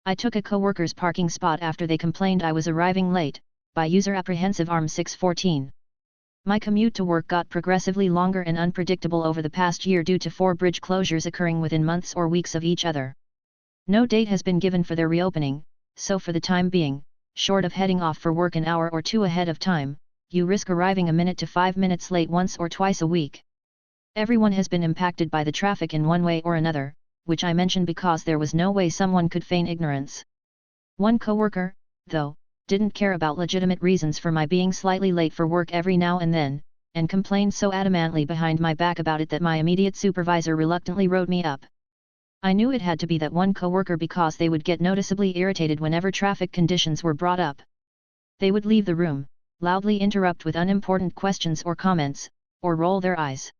I took a coworker's parking spot after they complained I was arriving late, by user apprehensive ARM 614. My commute to work got progressively longer and unpredictable over the past year due to 4 bridge closures occurring within months or weeks of each other. No date has been given for their reopening, so for the time being, short of heading off for work an hour or two ahead of time, you risk arriving a minute to 5 minutes late once or twice a week. Everyone has been impacted by the traffic in one way or another, which I mention because there was no way someone could feign ignorance. One coworker, though, didn't care about legitimate reasons for my being slightly late for work every now and then, and complained so adamantly behind my back about it that my immediate supervisor reluctantly wrote me up. I knew it had to be that one coworker because they would get noticeably irritated whenever traffic conditions were brought up. They would leave the room, loudly interrupt with unimportant questions or comments, or roll their eyes.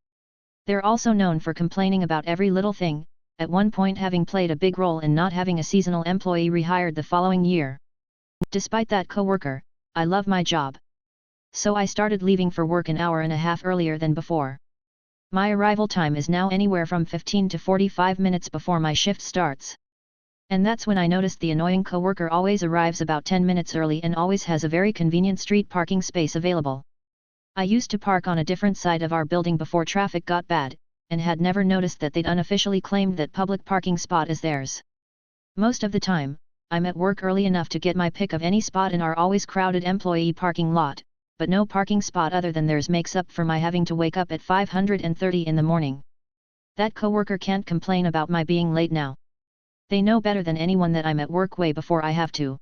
They're also known for complaining about every little thing, at one point having played a big role in not having a seasonal employee rehired the following year. Despite that coworker, I love my job. So I started leaving for work an hour and a half earlier than before. My arrival time is now anywhere from 15 to 45 minutes before my shift starts. And that's when I noticed the annoying coworker always arrives about 10 minutes early and always has a very convenient street parking space available. I used to park on a different side of our building before traffic got bad, and had never noticed that they'd unofficially claimed that public parking spot is theirs. Most of the time, I'm at work early enough to get my pick of any spot in our always crowded employee parking lot, but no parking spot other than theirs makes up for my having to wake up at 5:30 in the morning. That coworker can't complain about my being late now. They know better than anyone that I'm at work way before I have to.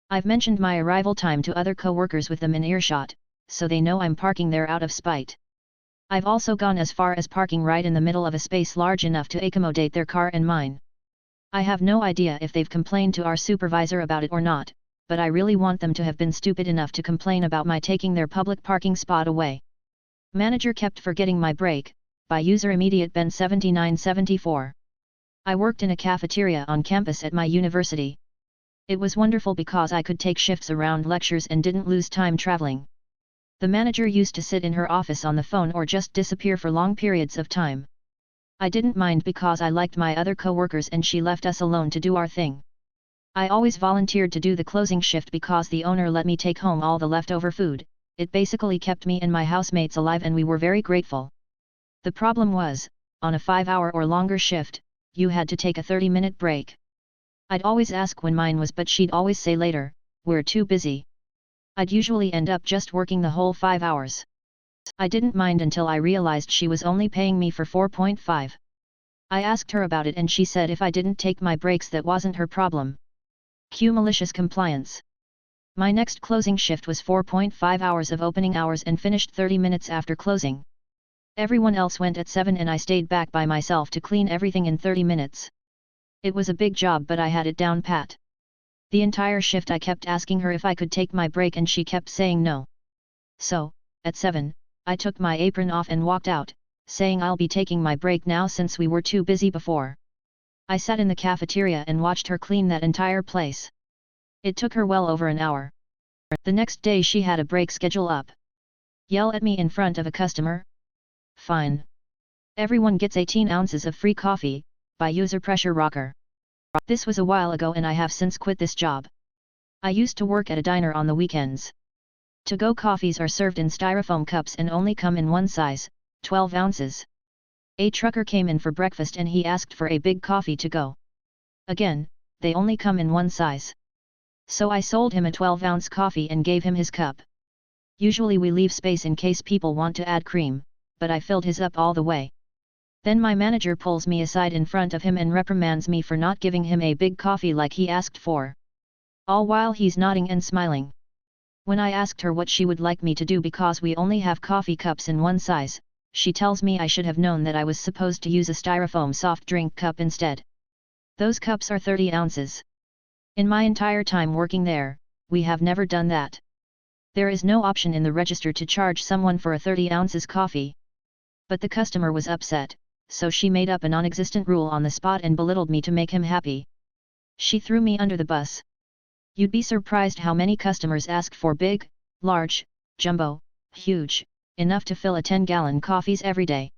I've mentioned my arrival time to other coworkers with them in earshot, so they know I'm parking there out of spite. I've also gone as far as parking right in the middle of a space large enough to accommodate their car and mine. I have no idea if they've complained to our supervisor about it or not, but I really want them to have been stupid enough to complain about my taking their public parking spot away. Manager kept forgetting my break, by user immediate Ben 7974. I worked in a cafeteria on campus at my university. It was wonderful because I could take shifts around lectures and didn't lose time traveling. The manager used to sit in her office on the phone or just disappear for long periods of time. I didn't mind because I liked my other coworkers and she left us alone to do our thing. I always volunteered to do the closing shift because the owner let me take home all the leftover food. It basically kept me and my housemates alive and we were very grateful. The problem was, on a 5-hour or longer shift, you had to take a 30-minute break. I'd always ask when mine was but she'd always say later, "We're too busy." I'd usually end up just working the whole 5 hours. I didn't mind until I realized she was only paying me for 4.5. I asked her about it and she said if I didn't take my breaks that wasn't her problem. Cue malicious compliance. My next closing shift was 4.5 hours of opening hours and finished 30 minutes after closing. Everyone else went at 7 and I stayed back by myself to clean everything in 30 minutes. It was a big job but I had it down pat. The entire shift I kept asking her if I could take my break and she kept saying no. So, at 7, I took my apron off and walked out, saying I'll be taking my break now since we were too busy before. I sat in the cafeteria and watched her clean that entire place. It took her well over an hour. The next day she had a break schedule up. Yell at me in front of a customer? Fine. Everyone gets 18 ounces of free coffee, by user pressure rocker. This was a while ago and I have since quit this job. I used to work at a diner on the weekends. To-go coffees are served in styrofoam cups and only come in one size, 12 ounces. A trucker came in for breakfast and he asked for a big coffee to go. Again, they only come in one size. So I sold him a 12-ounce coffee and gave him his cup. Usually we leave space in case people want to add cream, but I filled his up all the way. Then my manager pulls me aside in front of him and reprimands me for not giving him a big coffee like he asked for. All while he's nodding and smiling. When I asked her what she would like me to do because we only have coffee cups in one size, she tells me I should have known that I was supposed to use a styrofoam soft drink cup instead. Those cups are 30 ounces. In my entire time working there, we have never done that. There is no option in the register to charge someone for a 30 ounces coffee. But the customer was upset, so she made up a non-existent rule on the spot and belittled me to make him happy. She threw me under the bus. You'd be surprised how many customers ask for big, large, jumbo, huge, enough to fill a 10-gallon coffees every day.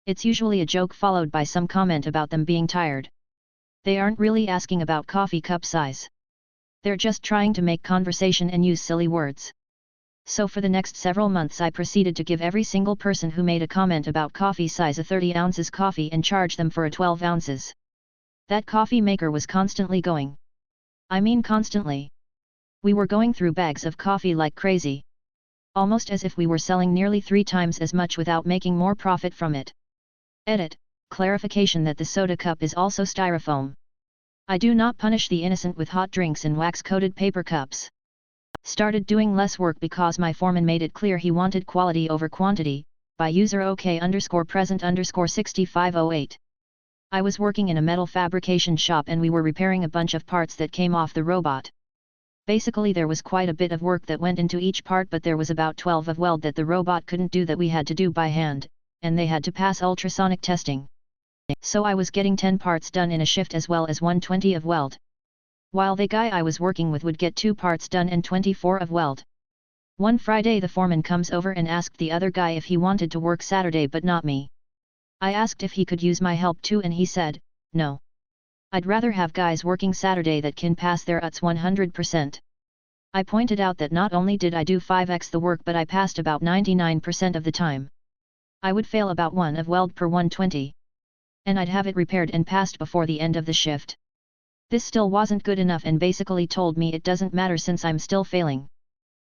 It's usually a joke followed by some comment about them being tired. They aren't really asking about coffee cup size. They're just trying to make conversation and use silly words. So for the next several months I proceeded to give every single person who made a comment about coffee size a 30 ounces coffee and charge them for a 12 ounces. That coffee maker was constantly going. I mean constantly. We were going through bags of coffee like crazy. Almost as if we were selling nearly 3 times as much without making more profit from it. Edit. Clarification that the soda cup is also styrofoam. I do not punish the innocent with hot drinks in wax-coated paper cups. Started doing less work because my foreman made it clear he wanted quality over quantity, by user OK_present_6508. I was working in a metal fabrication shop and we were repairing a bunch of parts that came off the robot. Basically there was quite a bit of work that went into each part, but there was about 12 of weld that the robot couldn't do that we had to do by hand, and they had to pass ultrasonic testing. So I was getting 10 parts done in a shift as well as 120 of weld. While the guy I was working with would get 2 parts done and 24 of weld. One Friday the foreman comes over and asked the other guy if he wanted to work Saturday but not me. I asked if he could use my help too and he said, no. I'd rather have guys working Saturday that can pass their UTs 100%. I pointed out that not only did I do 5x the work but I passed about 99% of the time. I would fail about 1 of weld per 120. And I'd have it repaired and passed before the end of the shift. This still wasn't good enough and basically told me it doesn't matter since I'm still failing.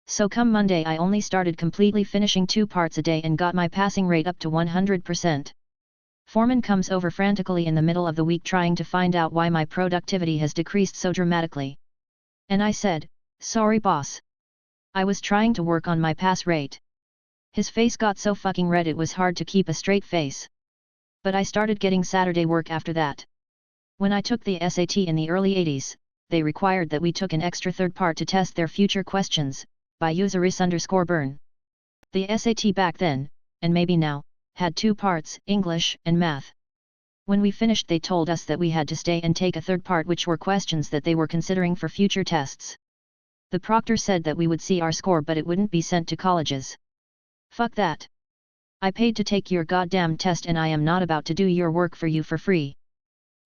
So come Monday I only started completely finishing 2 parts a day and got my passing rate up to 100%. Foreman comes over frantically in the middle of the week trying to find out why my productivity has decreased so dramatically. And I said, sorry boss. I was trying to work on my pass rate. His face got so fucking red it was hard to keep a straight face. But I started getting Saturday work after that. When I took the SAT in the early 80s, they required that we took an extra third part to test their future questions, by user is_burn. The SAT back then, and maybe now, had 2 parts, English and math. When we finished they told us that we had to stay and take a third part which were questions that they were considering for future tests. The proctor said that we would see our score but it wouldn't be sent to colleges. Fuck that. I paid to take your goddamn test and I am not about to do your work for you for free.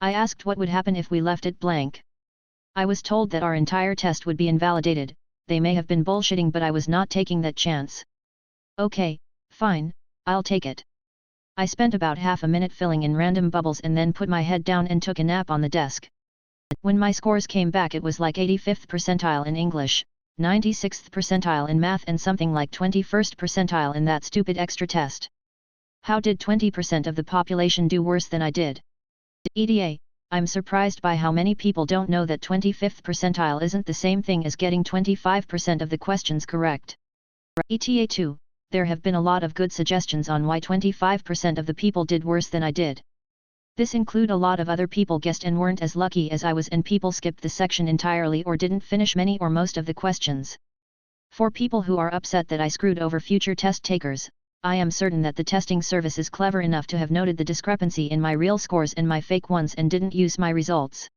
I asked what would happen if we left it blank. I was told that our entire test would be invalidated. They may have been bullshitting but I was not taking that chance. Okay, fine, I'll take it. I spent about half a minute filling in random bubbles and then put my head down and took a nap on the desk. When my scores came back it was like 85th percentile in English, 96th percentile in math and something like 21st percentile in that stupid extra test. How did 20% of the population do worse than I did? EDA, I'm surprised by how many people don't know that 25th percentile isn't the same thing as getting 25% of the questions correct. ETA 2, there have been a lot of good suggestions on why 25% of the people did worse than I did. This include a lot of other people guessed and weren't as lucky as I was and people skipped the section entirely or didn't finish many or most of the questions. For people who are upset that I screwed over future test takers, I am certain that the testing service is clever enough to have noted the discrepancy in my real scores and my fake ones and didn't use my results.